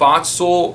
500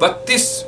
32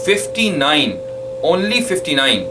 59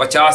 50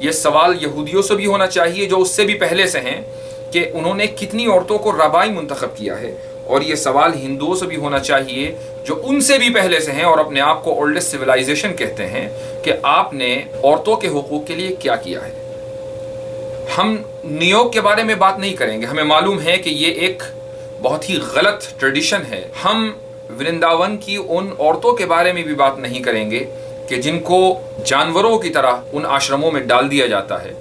یہ سوال یہودیوں سے بھی ہونا چاہیے جو اس سے بھی پہلے سے ہیں کہ انہوں نے کتنی عورتوں کو ربائی منتخب کیا ہے، اور یہ سوال ہندوؤں سے بھی ہونا چاہیے جو ان سے بھی پہلے سے ہیں اور اپنے آپ کو اولڈسٹ سویلائزیشن کہتے ہیں کہ آپ نے عورتوں کے حقوق کے لیے کیا کیا ہے۔ ہم نیوگ کے بارے میں بات نہیں کریں گے، ہمیں معلوم ہے کہ یہ ایک بہت ہی غلط ٹریڈیشن ہے۔ ہم ورنداون کی ان عورتوں کے بارے میں بھی بات نہیں کریں گے کہ جن کو جانوروں کی طرح ان آشرموں میں ڈال دیا جاتا ہے۔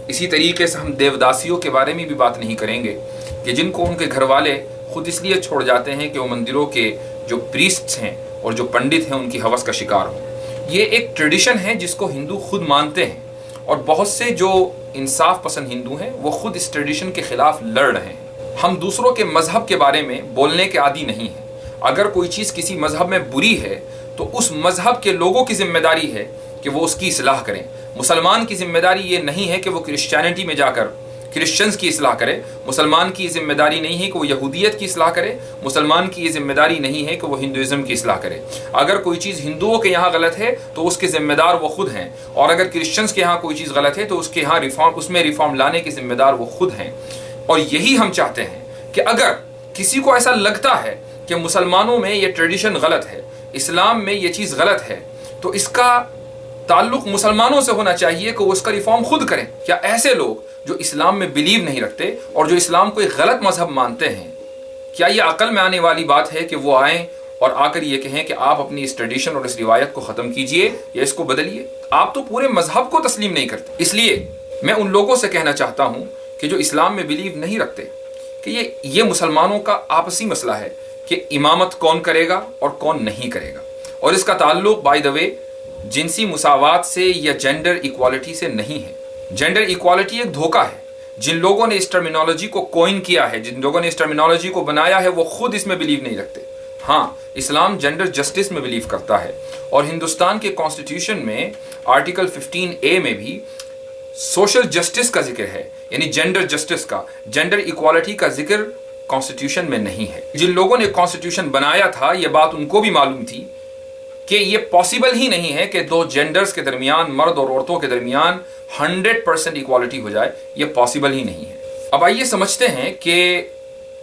اسی طریقے سے ہم دیوداسیوں کے بارے میں بھی بات نہیں کریں گے کہ جن کو ان کے گھر والے خود اس لیے چھوڑ جاتے ہیں کہ وہ مندروں کے جو پریسٹس ہیں اور جو پنڈت ہیں ان کی ہوس کا شکار ہوں۔ یہ ایک ٹریڈیشن ہے جس کو ہندو خود مانتے ہیں، اور بہت سے جو انصاف پسند ہندو ہیں وہ خود اس ٹریڈیشن کے خلاف لڑ رہے ہیں۔ ہم دوسروں کے مذہب کے بارے میں بولنے کے عادی نہیں ہیں۔ اگر کوئی چیز کسی مذہب میں بری ہے تو اس مذہب کے لوگوں کی ذمہ داری ہے کہ وہ اس کی اصلاح کریں۔ مسلمان کی ذمہ داری یہ نہیں ہے کہ وہ کرسچینٹی میں جا کر کرسچنز کی اصلاح کرے، مسلمان کی یہ ذمہ داری نہیں ہے کہ وہ یہودیت کی اصلاح کرے، مسلمان کی یہ ذمہ داری نہیں ہے کہ وہ ہندوازم کی اصلاح کرے۔ اگر کوئی چیز ہندوؤں کے یہاں غلط ہے تو اس کے ذمہ دار وہ خود ہیں، اور اگر کرسچنز کے یہاں کوئی چیز غلط ہے تو اس کے یہاں اس میں ریفارم لانے کے ذمہ دار وہ خود ہیں۔ اور یہی ہم چاہتے ہیں کہ اگر کسی کو ایسا لگتا ہے کہ مسلمانوں میں یہ ٹریڈیشن غلط ہے، اسلام میں یہ چیز غلط ہے، تو اس کا تعلق مسلمانوں سے ہونا چاہیے کہ وہ اس کا ریفارم خود کریں۔ کیا ایسے لوگ جو اسلام میں بلیو نہیں رکھتے اور جو اسلام کو ایک غلط مذہب مانتے ہیں، کیا یہ عقل میں آنے والی بات ہے کہ وہ آئیں اور آ کر یہ کہیں کہ آپ اپنی اس ٹریڈیشن اور اس روایت کو ختم کیجئے یا اس کو بدلیے؟ آپ تو پورے مذہب کو تسلیم نہیں کرتے۔ اس لیے میں ان لوگوں سے کہنا چاہتا ہوں کہ جو اسلام میں بلیو نہیں رکھتے کہ یہ مسلمانوں کا آپسی مسئلہ ہے کہ امامت کون کرے گا اور کون نہیں کرے گا، اور اس کا تعلق بائی دا وے جنسی مساوات سے یا جینڈر ایکوالٹی سے نہیں ہے۔ جینڈر ایکوالٹی ایک دھوکہ ہے۔ جن لوگوں نے اس ٹرمینالوجی کو کوئن کیا ہے، جن لوگوں نے اس ٹرمینالوجی کو بنایا ہے، وہ خود اس میں بلیو نہیں رکھتے۔ ہاں، اسلام جینڈر جسٹس میں بلیو کرتا ہے، اور ہندوستان کے کانسٹیٹیوشن میں آرٹیکل 15A میں بھی سوشل جسٹس کا ذکر ہے، یعنی جینڈر جسٹس کا، جینڈر ایکوالٹی کا ذکر کانسٹیٹیوشن میں نہیں ہے۔ جن لوگوں نے کانسٹیٹیوشن بنایا تھا یہ بات ان کو بھی معلوم تھی کہ یہ پاسبل ہی نہیں ہے کہ دو جینڈرز کے درمیان، مرد اور عورتوں کے درمیان 100% ایکوالٹی ہو جائے، یہ پاسبل ہی نہیں ہے۔ اب آئیے سمجھتے ہیں کہ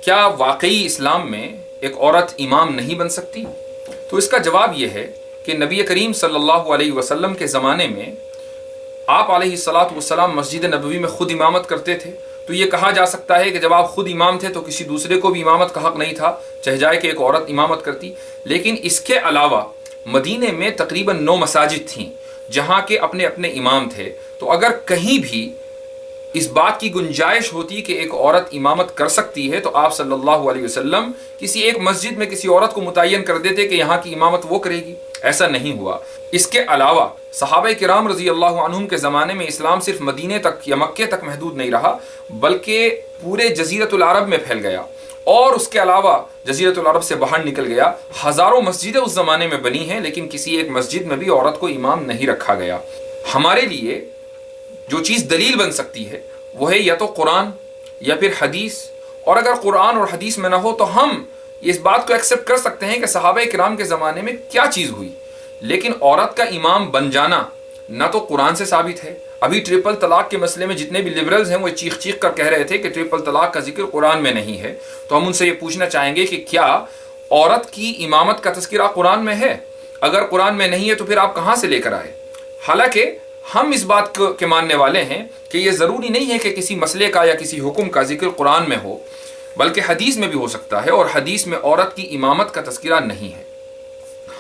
کیا واقعی اسلام میں ایک عورت امام نہیں بن سکتی؟ تو اس کا جواب یہ ہے کہ نبی کریم صلی اللہ علیہ وسلم کے زمانے میں آپ علیہ الصلاۃ والسلام مسجد نبوی میں خود امامت کرتے تھے، تو یہ کہا جا سکتا ہے کہ جب آپ خود امام تھے تو کسی دوسرے کو بھی امامت کا حق نہیں تھا، چاہے جائے کہ ایک عورت امامت کرتی۔ لیکن اس کے علاوہ مدینے میں تقریباً 9 مساجد تھیں جہاں کے اپنے اپنے امام تھے، تو اگر کہیں بھی اس بات کی گنجائش ہوتی کہ ایک عورت امامت کر سکتی ہے تو آپ صلی اللہ علیہ وسلم کسی ایک مسجد میں کسی عورت کو متعین کر دیتے کہ یہاں کی امامت وہ کرے گی۔ ایسا نہیں ہوا۔ اس کے علاوہ صحابہ کرام رضی اللہ عنہم کے زمانے میں اسلام صرف مدینے تک یا مکے تک محدود نہیں رہا، بلکہ پورے جزیرۃ العرب میں پھیل گیا، اور اس کے علاوہ جزیرۃ العرب سے باہر نکل گیا۔ ہزاروں مسجدیں اس زمانے میں بنی ہیں، لیکن کسی ایک مسجد میں بھی عورت کو امام نہیں رکھا گیا۔ ہمارے لیے جو چیز دلیل بن سکتی ہے وہ ہے یا تو قرآن یا پھر حدیث، اور اگر قرآن اور حدیث میں نہ ہو تو ہم اس بات کو ایکسیپٹ کر سکتے ہیں کہ صحابہ کرام کے زمانے میں کیا چیز ہوئی، لیکن عورت کا امام بن جانا نہ تو قرآن سے ثابت ہے۔ ابھی ٹرپل طلاق کے مسئلے میں جتنے بھی لبرلز ہیں وہ چیخ چیخ کر کہہ رہے تھے کہ ٹرپل طلاق کا ذکر قرآن میں نہیں ہے، تو ہم ان سے یہ پوچھنا چاہیں گے کہ کیا عورت کی امامت کا تذکرہ قرآن میں ہے؟ اگر قرآن میں نہیں ہے تو پھر آپ کہاں سے لے کر آئے؟ حالانکہ ہم اس بات کے ماننے والے ہیں کہ یہ ضروری نہیں ہے کہ کسی مسئلے کا یا کسی حکم کا ذکر قرآن میں ہو، بلکہ حدیث میں بھی ہو سکتا ہے، اور حدیث میں عورت کی امامت کا تذکرہ نہیں ہے۔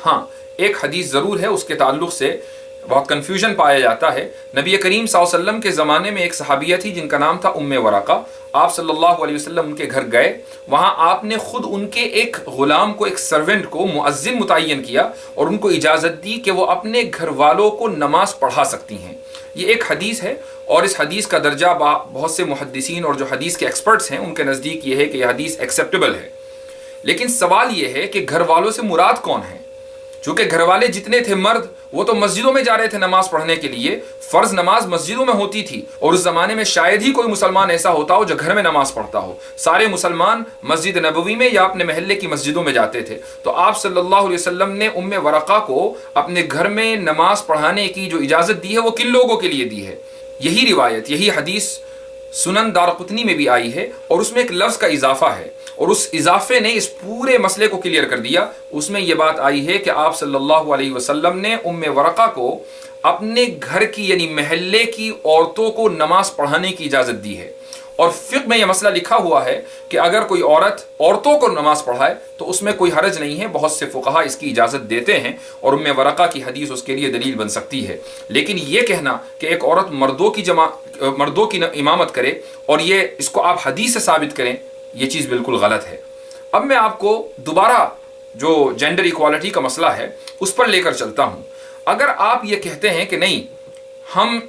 ہاں، ایک حدیث ضرور ہے، اس کے تعلق سے بہت کنفیوژن پایا جاتا ہے۔ نبی کریم صلی اللہ علیہ وسلم کے زمانے میں ایک صحابیہ تھی جن کا نام تھا ام ورقہ۔ آپ صلی اللہ علیہ وسلم ان کے گھر گئے، وہاں آپ نے خود ان کے ایک غلام کو، ایک سرونٹ کو مؤذن متعین کیا اور ان کو اجازت دی کہ وہ اپنے گھر والوں کو نماز پڑھا سکتی ہیں۔ یہ ایک حدیث ہے، اور اس حدیث کا درجہ بہت سے محدثین اور جو حدیث کے ایکسپرٹس ہیں ان کے نزدیک یہ ہے کہ یہ حدیث ایکسیپٹیبل ہے۔ لیکن سوال یہ ہے کہ گھر والوں سے مراد کون ہے؟ چونکہ گھر والے جتنے تھے مرد، وہ تو مسجدوں میں جا رہے تھے نماز پڑھنے کے لیے، فرض نماز مسجدوں میں ہوتی تھی، اور اس زمانے میں شاید ہی کوئی مسلمان ایسا ہوتا ہو جو گھر میں نماز پڑھتا ہو۔ سارے مسلمان مسجد نبوی میں یا اپنے محلے کی مسجدوں میں جاتے تھے۔ تو آپ صلی اللہ علیہ وسلم نے ام ورقہ کو اپنے گھر میں نماز پڑھانے کی جو اجازت دی ہے وہ کن لوگوں کے لیے دی ہے؟ یہی روایت، یہی حدیث سنن دارقطنی میں بھی آئی ہے، اور اس میں ایک لفظ کا اضافہ ہے، اور اس اضافے نے اس پورے مسئلے کو کلیئر کر دیا۔ اس میں یہ بات آئی ہے کہ آپ صلی اللہ علیہ وسلم نے ام ورقہ کو اپنے گھر کی یعنی محلے کی عورتوں کو نماز پڑھانے کی اجازت دی ہے، اور فقہ میں یہ مسئلہ لکھا ہوا ہے کہ اگر کوئی عورت عورتوں کو نماز پڑھائے تو اس میں کوئی حرج نہیں ہے، بہت سے فقہا اس کی اجازت دیتے ہیں، اور ام ورقہ کی حدیث اس کے لیے دلیل بن سکتی ہے۔ لیکن یہ کہنا کہ ایک عورت مردوں کی امامت کرے اور یہ اس کو آپ حدیث سے ثابت کریں، یہ چیز بالکل غلط ہے۔ اب میں آپ کو دوبارہ جو جینڈر ایکوالٹی کا مسئلہ ہے اس پر لے کر چلتا ہوں۔ اگر آپ یہ کہتے ہیں کہ نہیں، ہم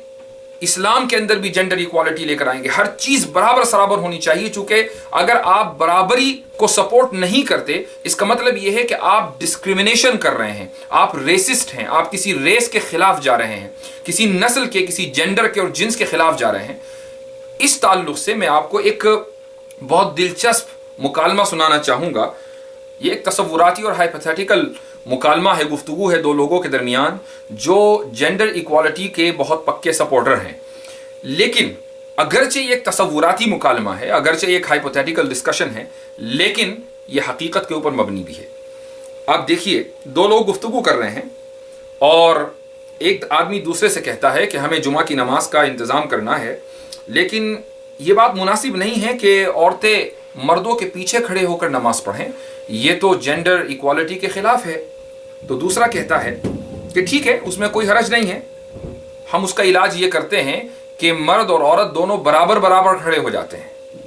اسلام کے اندر بھی جینڈر ایکوالٹی لے کر آئیں گے، ہر چیز برابر سرابر ہونی چاہیے، چونکہ اگر آپ برابری کو سپورٹ نہیں کرتے اس کا مطلب یہ ہے کہ آپ ڈسکریمنیشن کر رہے ہیں، آپ ریسسٹ ہیں، آپ کسی ریس کے خلاف جا رہے ہیں، کسی نسل کے، کسی جینڈر کے اور جنس کے خلاف جا رہے ہیں۔ اس تعلق سے میں آپ کو ایک بہت دلچسپ مکالمہ سنانا چاہوں گا۔ یہ ایک تصوراتی اور ہائپوتھیٹیکل مکالمہ ہے، گفتگو ہے دو لوگوں کے درمیان جو جینڈر ایکوالٹی کے بہت پکے سپورٹر ہیں، لیکن اگرچہ یہ ایک تصوراتی مکالمہ ہے، اگرچہ یہ ایک ہائپوتھیٹیکل ڈسکشن ہے، لیکن یہ حقیقت کے اوپر مبنی بھی ہے۔ آپ دیکھیے، دو لوگ گفتگو کر رہے ہیں اور ایک آدمی دوسرے سے کہتا ہے کہ ہمیں جمعہ کی نماز کا انتظام کرنا ہے، لیکن یہ بات مناسب نہیں ہے کہ عورتیں مردوں کے پیچھے کھڑے ہو کر نماز پڑھیں، یہ تو جینڈر ایکوالٹی کے خلاف ہے۔ تو دوسرا کہتا ہے کہ ٹھیک ہے، اس میں کوئی حرج نہیں ہے، ہم اس کا علاج یہ کرتے ہیں کہ مرد اور عورت دونوں برابر برابر کھڑے ہو جاتے ہیں۔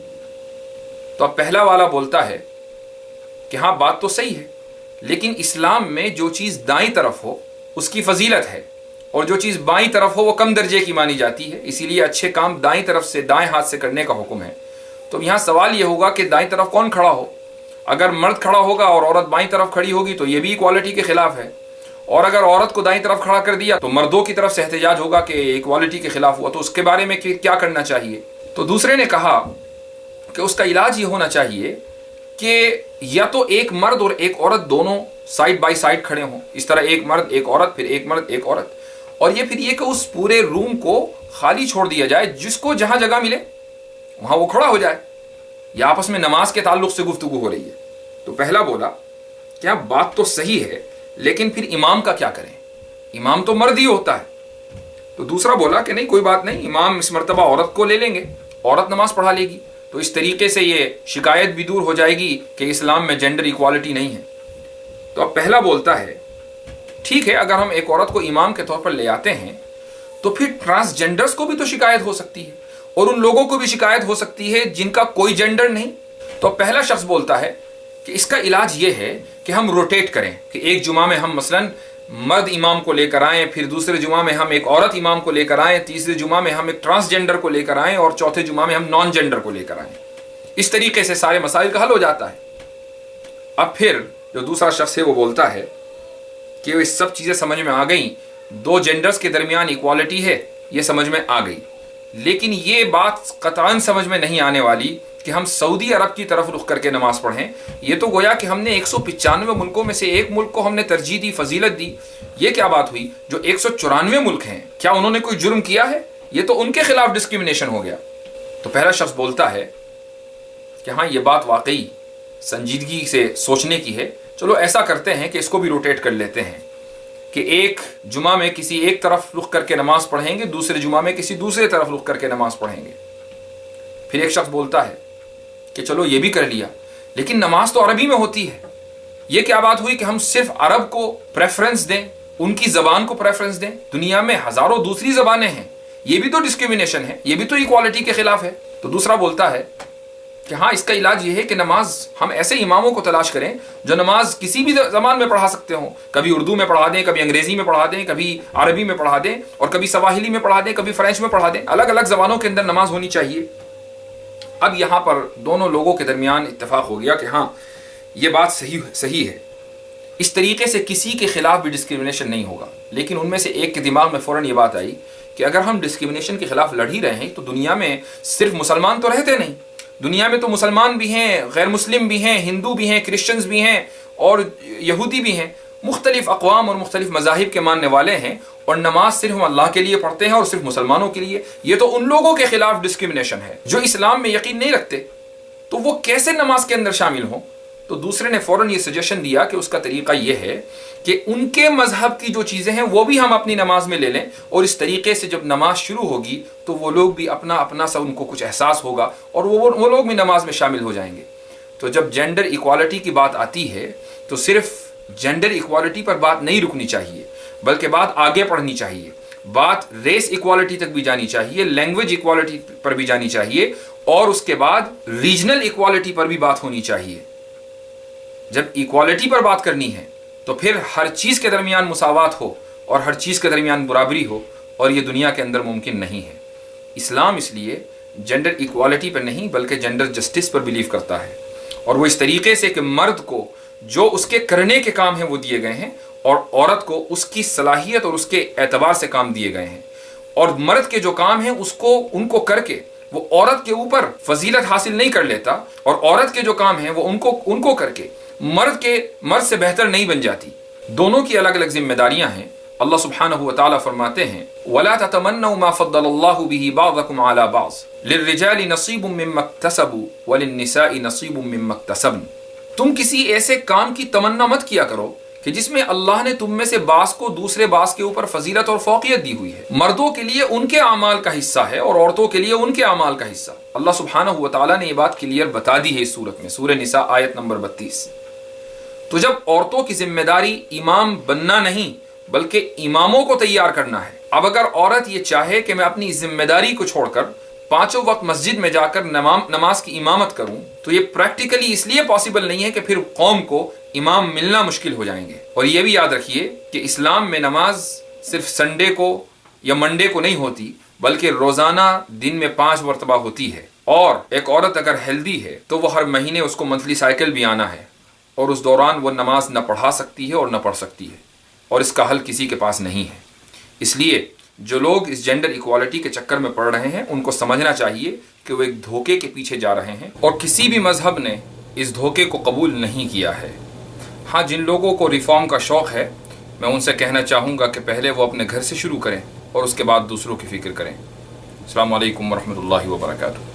تو اب پہلا والا بولتا ہے کہ ہاں بات تو صحیح ہے، لیکن اسلام میں جو چیز دائیں طرف ہو اس کی فضیلت ہے، اور جو چیز بائیں طرف ہو وہ کم درجے کی مانی جاتی ہے، اسی لیے اچھے کام دائیں طرف سے، دائیں ہاتھ سے کرنے کا حکم ہے۔ تو یہاں سوال یہ ہوگا کہ دائیں طرف کون کھڑا ہو؟ اگر مرد کھڑا ہوگا اور عورت بائیں طرف کھڑی ہوگی تو یہ بھی ایکوالٹی کے خلاف ہے، اور اگر عورت کو دائیں طرف کھڑا کر دیا تو مردوں کی طرف سے احتجاج ہوگا کہ ایکوالٹی کے خلاف ہوا، تو اس کے بارے میں کیا کرنا چاہیے؟ تو دوسرے نے کہا کہ اس کا علاج یہ ہونا چاہیے کہ یا تو ایک مرد اور ایک عورت دونوں سائڈ بائی سائڈ کھڑے ہوں، اس طرح ایک مرد ایک عورت، پھر ایک مرد ایک عورت، اور یہ پھر یہ کہ اس پورے روم کو خالی چھوڑ دیا جائے، جس کو جہاں جگہ ملے وہاں وہ کھڑا ہو جائے، یا آپس میں نماز کے تعلق سے گفتگو ہو رہی ہے۔ تو پہلا بولا کیا بات تو صحیح ہے، لیکن پھر امام کا کیا کریں؟ امام تو مرد ہی ہوتا ہے۔ تو دوسرا بولا کہ نہیں، کوئی بات نہیں، امام اس مرتبہ عورت کو لے لیں گے، عورت نماز پڑھا لے گی، تو اس طریقے سے یہ شکایت بھی دور ہو جائے گی کہ اسلام میں جینڈر ایکوالٹی نہیں ہے۔ تو اب پہلا بولتا ہے ٹھیک ہے، اگر ہم ایک عورت کو امام کے طور پر لے آتے ہیں تو پھر ٹرانسجینڈرز کو بھی تو شکایت ہو سکتی ہے، اور ان لوگوں کو بھی شکایت ہو سکتی ہے جن کا کوئی جینڈر نہیں۔ تو پہلا شخص بولتا ہے کہ اس کا علاج یہ ہے کہ ہم روٹیٹ کریں، کہ ایک جمعہ میں ہم مثلاً مرد امام کو لے کر آئیں، پھر دوسرے جمعہ میں ہم ایک عورت امام کو لے کر آئیں، تیسرے جمعہ میں ہم ایک ٹرانسجینڈر کو لے کر آئیں، اور چوتھے جمعہ میں ہم نان جینڈر کو لے کر آئیں۔ اس طریقے سے سارے مسائل کا حل ہو جاتا ہے۔ اب پھر جو دوسرا شخص ہے وہ بولتا ہے کہ یہ سب چیزیں سمجھ میں آ گئیں، دو جینڈرز کے درمیان ایکوالٹی ہے، یہ سمجھ میں آ گئی، لیکن یہ بات قطعاً سمجھ میں نہیں آنے والی کہ ہم سعودی عرب کی طرف رخ کر کے نماز پڑھیں۔ یہ تو گویا کہ ہم نے 195 ملکوں میں سے ایک ملک کو ہم نے ترجیح دی، فضیلت دی۔ یہ کیا بات ہوئی؟ جو 194 ملک ہیں، کیا انہوں نے کوئی جرم کیا ہے؟ یہ تو ان کے خلاف ڈسکریمنیشن ہو گیا۔ تو پہلا شخص بولتا ہے کہ ہاں یہ بات واقعی سنجیدگی سے سوچنے کی ہے، چلو ایسا کرتے ہیں کہ اس کو بھی روٹیٹ کر لیتے ہیں، کہ ایک جمعہ میں کسی ایک طرف رخ کر کے نماز پڑھیں گے، دوسرے جمعہ میں کسی دوسرے طرف رخ کر کے نماز پڑھیں گے۔ پھر ایک شخص بولتا ہے کہ چلو یہ بھی کر لیا، لیکن نماز تو عربی میں ہوتی ہے، یہ کیا بات ہوئی کہ ہم صرف عرب کو پریفرنس دیں، ان کی زبان کو پریفرنس دیں؟ دنیا میں ہزاروں دوسری زبانیں ہیں، یہ بھی تو ڈسکریمنیشن ہے، یہ بھی تو ایکوالٹی کے خلاف ہے۔ تو دوسرا بولتا ہے کہ ہاں اس کا علاج یہ ہے کہ نماز ہم ایسے اماموں کو تلاش کریں جو نماز کسی بھی زبان میں پڑھا سکتے ہوں، کبھی اردو میں پڑھا دیں، کبھی انگریزی میں پڑھا دیں، کبھی عربی میں پڑھا دیں، اور کبھی سواحلی میں پڑھا دیں، کبھی فرینچ میں پڑھا دیں، الگ الگ زبانوں کے اندر نماز ہونی چاہیے۔ اب یہاں پر دونوں لوگوں کے درمیان اتفاق ہو گیا کہ ہاں یہ بات صحیح ہے، اس طریقے سے کسی کے خلاف بھی ڈسکریمنیشن نہیں ہوگا۔ لیکن ان میں سے ایک کے دماغ میں فوراً یہ بات آئی کہ اگر ہم ڈسکریمنیشن کے خلاف لڑ ہی رہے ہیں تو دنیا میں صرف مسلمان تو رہتے نہیں، دنیا میں تو مسلمان بھی ہیں، غیر مسلم بھی ہیں، ہندو بھی ہیں، کرسچنز بھی ہیں، اور یہودی بھی ہیں، مختلف اقوام اور مختلف مذاہب کے ماننے والے ہیں اور نماز صرف ہم اللہ کے لیے پڑھتے ہیں اور صرف مسلمانوں کے لیے، یہ تو ان لوگوں کے خلاف ڈسکرمنیشن ہے جو اسلام میں یقین نہیں رکھتے، تو وہ کیسے نماز کے اندر شامل ہوں؟ تو دوسرے نے فوراً یہ سجیشن دیا کہ اس کا طریقہ یہ ہے کہ ان کے مذہب کی جو چیزیں ہیں وہ بھی ہم اپنی نماز میں لے لیں، اور اس طریقے سے جب نماز شروع ہوگی تو وہ لوگ بھی اپنا اپنا سا ان کو کچھ احساس ہوگا اور وہ لوگ بھی نماز میں شامل ہو جائیں گے۔ تو جب جینڈر ایکوالٹی کی بات آتی ہے تو صرف جینڈر ایکوالٹی پر بات نہیں رکنی چاہیے، بلکہ بات آگے پڑھنی چاہیے، بات ریس ایکوالٹی تک بھی جانی چاہیے، لینگویج ایکوالٹی پر بھی جانی چاہیے، اور اس کے بعد ریجنل ایکوالٹی پر بھی بات ہونی چاہیے۔ جب ایکوالٹی پر بات کرنی ہے تو پھر ہر چیز کے درمیان مساوات ہو اور ہر چیز کے درمیان برابری ہو، اور یہ دنیا کے اندر ممکن نہیں ہے۔ اسلام اس لیے جینڈر ایکوالٹی پر نہیں بلکہ جینڈر جسٹس پر بلیو کرتا ہے، اور وہ اس طریقے سے کہ مرد کو جو اس کے کرنے کے کام ہیں وہ دیے گئے ہیں، اور عورت کو اس کی صلاحیت اور اس کے اعتبار سے کام دیے گئے ہیں، اور مرد کے جو کام ہیں ان کو کر کے وہ عورت کے اوپر فضیلت حاصل نہیں کر لیتا، اور عورت کے جو کام ہیں وہ ان کو کر کے مرد سے بہتر نہیں بن جاتی۔ دونوں کی الگ الگ ذمہ داریاں ہیں۔ اللہ سبحانہ وتعالی فرماتے ہیں وَلَا تَتَمَنَّوْا مَا فَضَّلَ اللَّهُ بِهِ بَعْضَكُمْ عَلَى بَعْضٍ لِلرِّجَالِ نَصِيبٌ مِّمَّا اكْتَسَبُوا وَلِلنِّسَاءِ نَصِيبٌ مِّمَّا اكْتَسَبْنَ۔ تم کسی ایسے کام کی تمنا مت کیا کرو کہ جس میں اللہ نے تم میں سے بعض کو دوسرے بعض کے اوپر فضیلت اور فوقیت دی ہوئی ہے۔ مردوں کے لیے ان کے اعمال کا حصہ ہے اور عورتوں کے لیے ان کے اعمال کا حصہ۔ اللہ سبحانہ وتعالی نے یہ بات کلیئر بتا دی ہے اس صورت میں، سورہ نساء آیت نمبر 32۔ تو جب عورتوں کی ذمہ داری امام بننا نہیں بلکہ اماموں کو تیار کرنا ہے، اب اگر عورت یہ چاہے کہ میں اپنی ذمہ داری کو چھوڑ کر 5 وقت مسجد میں جا کر نماز کی امامت کروں، تو یہ پریکٹیکلی اس لیے پاسبل نہیں ہے کہ پھر قوم کو امام ملنا مشکل ہو جائیں گے۔ اور یہ بھی یاد رکھیے کہ اسلام میں نماز صرف سنڈے کو یا منڈے کو نہیں ہوتی بلکہ روزانہ دن میں 5 مرتبہ ہوتی ہے، اور ایک عورت اگر ہیلدی ہے تو وہ ہر مہینے اس کو منتھلی سائیکل بھی آنا ہے، اور اس دوران وہ نماز نہ پڑھا سکتی ہے اور نہ پڑھ سکتی ہے، اور اس کا حل کسی کے پاس نہیں ہے۔ اس لیے جو لوگ اس جینڈر ایکوالٹی کے چکر میں پڑ رہے ہیں ان کو سمجھنا چاہیے کہ وہ ایک دھوکے کے پیچھے جا رہے ہیں، اور کسی بھی مذہب نے اس دھوکے کو قبول نہیں کیا ہے۔ ہاں، جن لوگوں کو ریفارم کا شوق ہے میں ان سے کہنا چاہوں گا کہ پہلے وہ اپنے گھر سے شروع کریں اور اس کے بعد دوسروں کی فکر کریں۔ السلام علیکم ورحمۃ اللہ وبرکاتہ۔